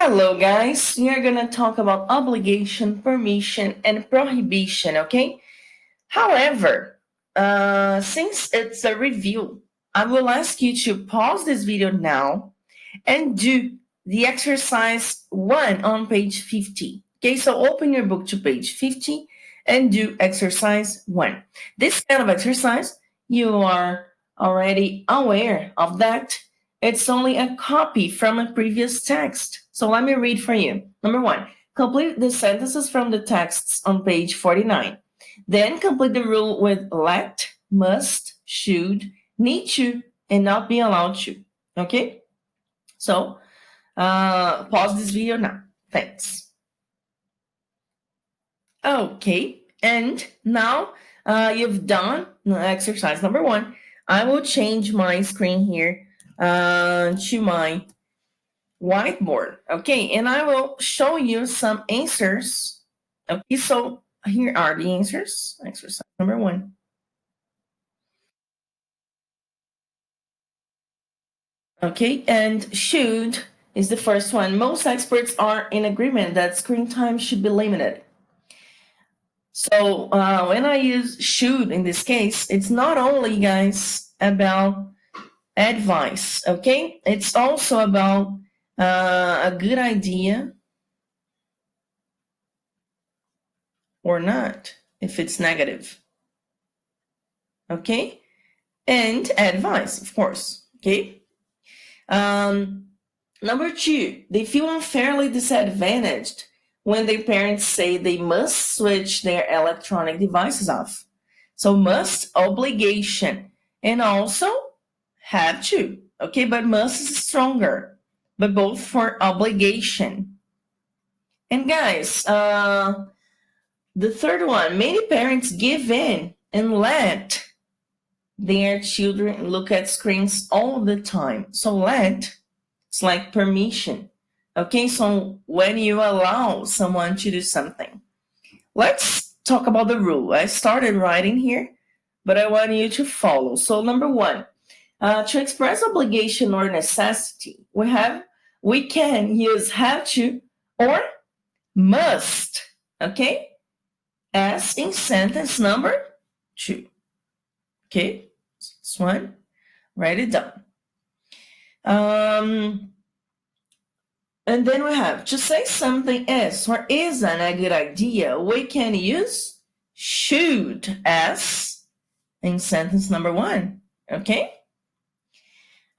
Hello, guys. We are going to talk about obligation, permission, and prohibition, okay? However, since it's a review, I will ask you to pause this video now and do the exercise 1 on page 50. Okay, so open your book to page 50 and do exercise 1. This kind of exercise, you are already aware of that. It's only a copy from a previous text. So let me read for you. Number 1, complete the sentences from the texts on page 49. Then complete the rule with let, must, should, need to, and not be allowed to. Okay? So pause this video now. Thanks. Okay, and now you've done exercise number 1. I will change my screen here to my whiteboard. Okay, and I will show you some answers. Okay, so here are the answers. Exercise number 1. Okay, and should is the first one. Most experts are in agreement that screen time should be limited. So when I use should in this case, it's not only, guys, about advice, okay? It's also about a good idea or not, if it's negative, okay? And advice, of course, okay? Number 2, they feel unfairly disadvantaged when their parents say they must switch their electronic devices off. So must, obligation, and also have to. Okay, but must is stronger, but both for obligation. And guys, the third one, many parents give in and let their children look at screens all the time. So let, it's like permission. Okay, so when you allow someone to do something. Let's talk about the rule. I started writing here, but I want you to follow. So number 1, to express obligation or necessity, we can use have to or must, okay, as in sentence number 2. Okay, this one, write it down. And then we have to say something is or isn't a good idea, we can use should as in sentence number 1, okay?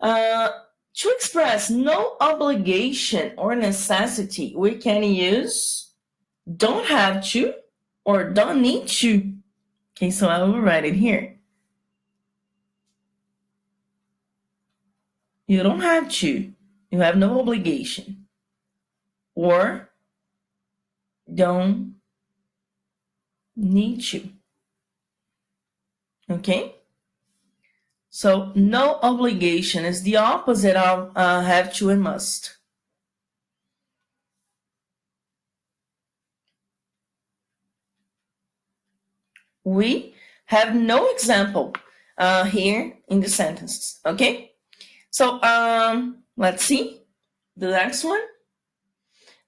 To express no obligation or necessity, we can use don't have to or don't need to. Okay, so I will write it here. You don't have to. You have no obligation. Or don't need to. Okay? So no obligation is the opposite of have to and must. We have no example here in the sentences. Okay? So let's see the next one.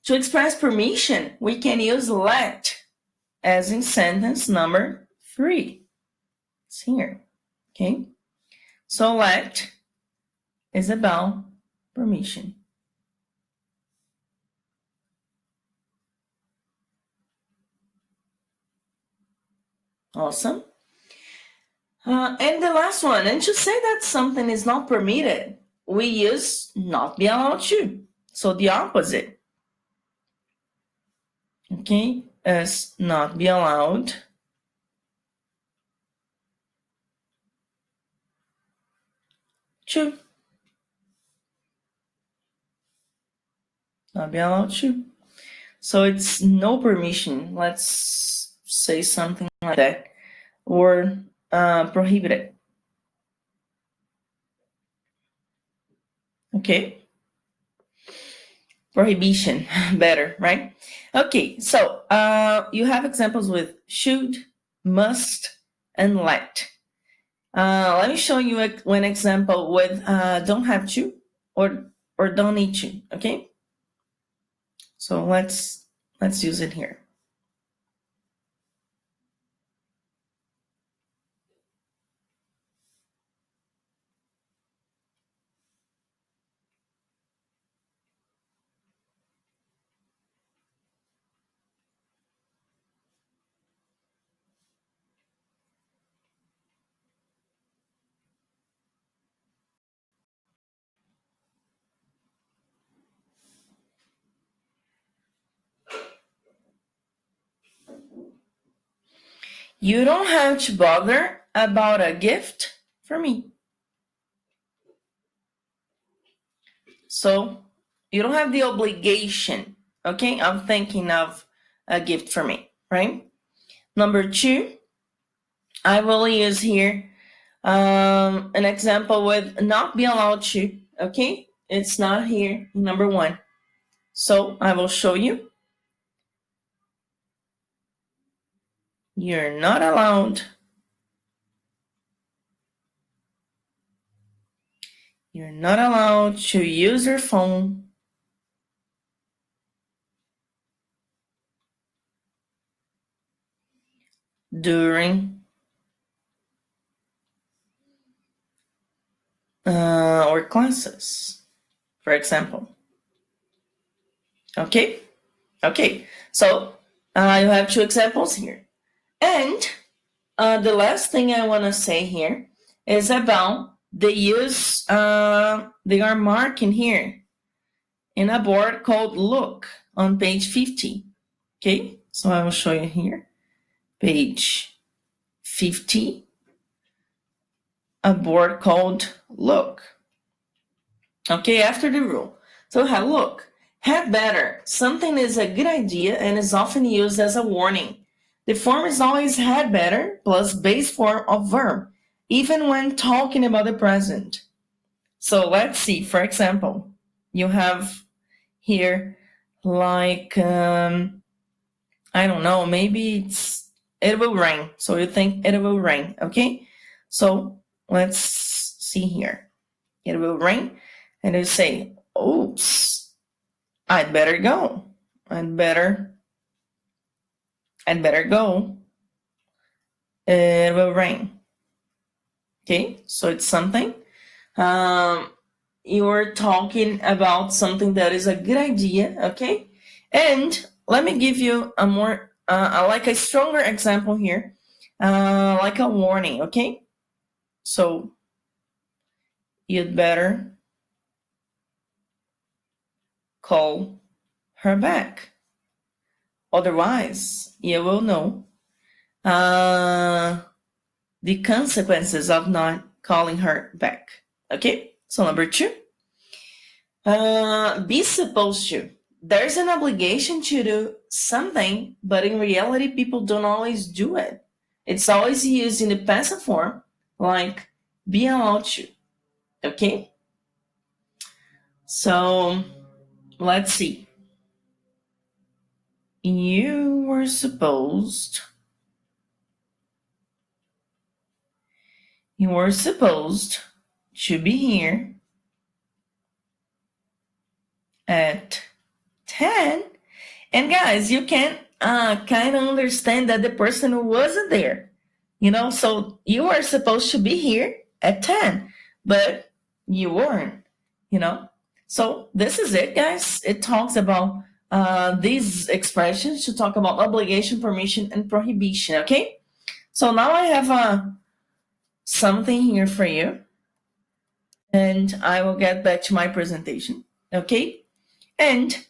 To express permission, we can use let as in sentence number 3. It's here. Okay? So let is about permission. Awesome. And the last one, and to say that something is not permitted, we use not be allowed to. So the opposite. Okay, as not be allowed to. Not be allowed to. So it's no permission. Let's say something like that. Or prohibited. Okay. Prohibition, better, right? Okay, so you have examples with should, must, and let. Let me show you one example with don't have to or don't need to, okay? So let's use it here. You don't have to bother about a gift for me. So you don't have the obligation, okay, of thinking of a gift for me, right? Number two, I will use here an example with not be allowed to, okay? It's not here, number one. So I will show you. You're not allowed. You're not allowed to use your phone during or classes, for example. Okay? Okay. So you have two examples here. And the last thing I want to say here is about the use, they are marking here in a board called Look on page 50. Okay, so I will show you here. Page 50, a board called Look. Okay, after the rule. So look, had better. Something is a good idea and is often used as a warning. The form is always had better plus base form of verb, even when talking about the present. So let's see, for example, you have here like, I don't know, maybe it will rain. So you think it will rain, okay? So let's see here. It will rain. And you say, oops, I'd better go. I'd better go. It will rain. Okay, so it's something. You're talking about something that is a good idea, okay? And let me give you a more, like a stronger example here, like a warning, okay? So you'd better call her back. Otherwise, you will know the consequences of not calling her back. Okay, so number two, be supposed to. There's an obligation to do something, but in reality, people don't always do it. It's always used in the passive form, like be allowed to. Okay, so let's see. You were supposed. You were supposed to be here at 10. And guys, you can kind of understand that the person wasn't there. So you were supposed to be here at 10, but you weren't, So this is it, guys. It talks about these expressions to talk about obligation, permission, and prohibition, okay? So now I have something here for you, and I will get back to my presentation, okay? And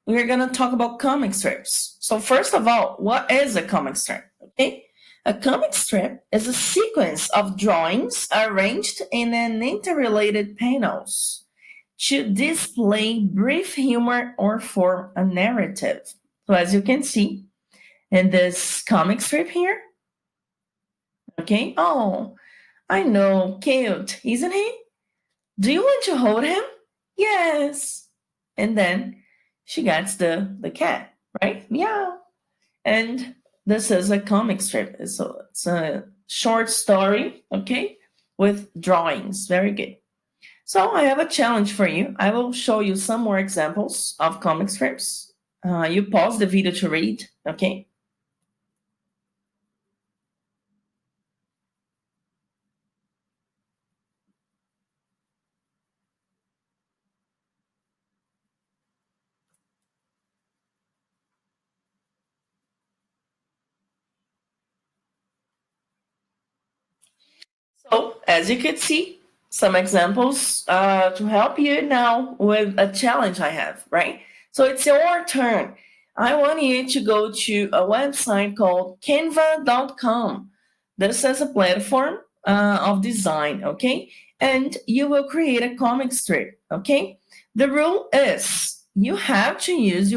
we're going to talk about comic strips. So first of all, what is a comic strip? Okay, a comic strip is a sequence of drawings arranged in an interrelated panels to display brief humor or form a narrative. So as you can see in this comic strip here, okay, oh, I know, cute, isn't he? Do you want to hold him? Yes. And then she gets the cat, right? Meow. And this is a comic strip. So it's a short story, okay, with drawings. Very good. So I have a challenge for you. I will show you some more examples of comic strips, You pause the video to read, okay? So, as you could see, some examples to help you now with a challenge I have, right? So, it's your turn. I want you to go to a website called canva.com. This is a platform of design, okay? And you will create a comic strip, okay? The rule is you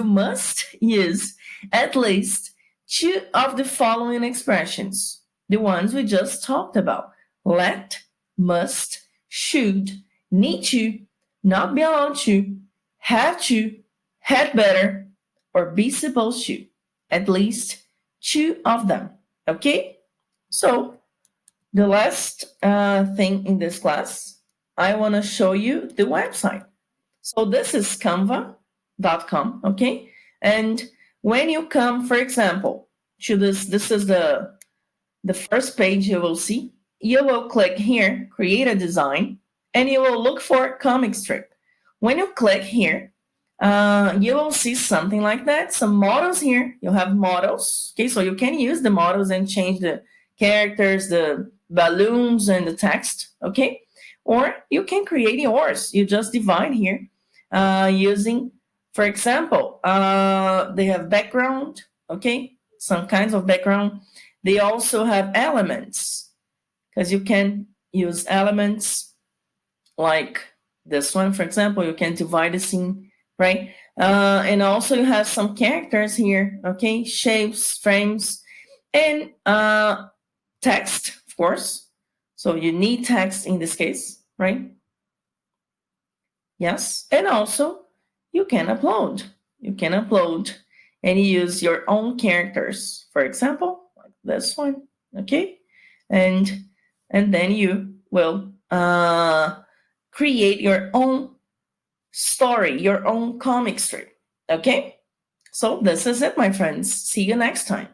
must use at least two of the following expressions, the ones we just talked about: let, must, should, need to, not be allowed to, have to, had better, or be supposed to. At least two of them. Okay? So, the last thing in this class, I want to show you the website. So, this is canva.com. Okay? And when you come, for example, to this is the first page you will see. You will click here, create a design, and you will look for comic strip. When you click here, you will see something like that. Some models here. You have models. Okay, so you can use the models and change the characters, the balloons, and the text. Okay, or you can create yours. You just divide here using, for example, they have background. Okay, some kinds of background. They also have elements because you can use elements like this one, for example. You can divide the scene, right? And also you have some characters here, okay? Shapes, frames, and text, of course. So you need text in this case, right? Yes. And also you can upload. You can upload and use your own characters, for example, like this one, okay? And then you will create your own story, your own comic strip, okay? So this is it, my friends. See you next time.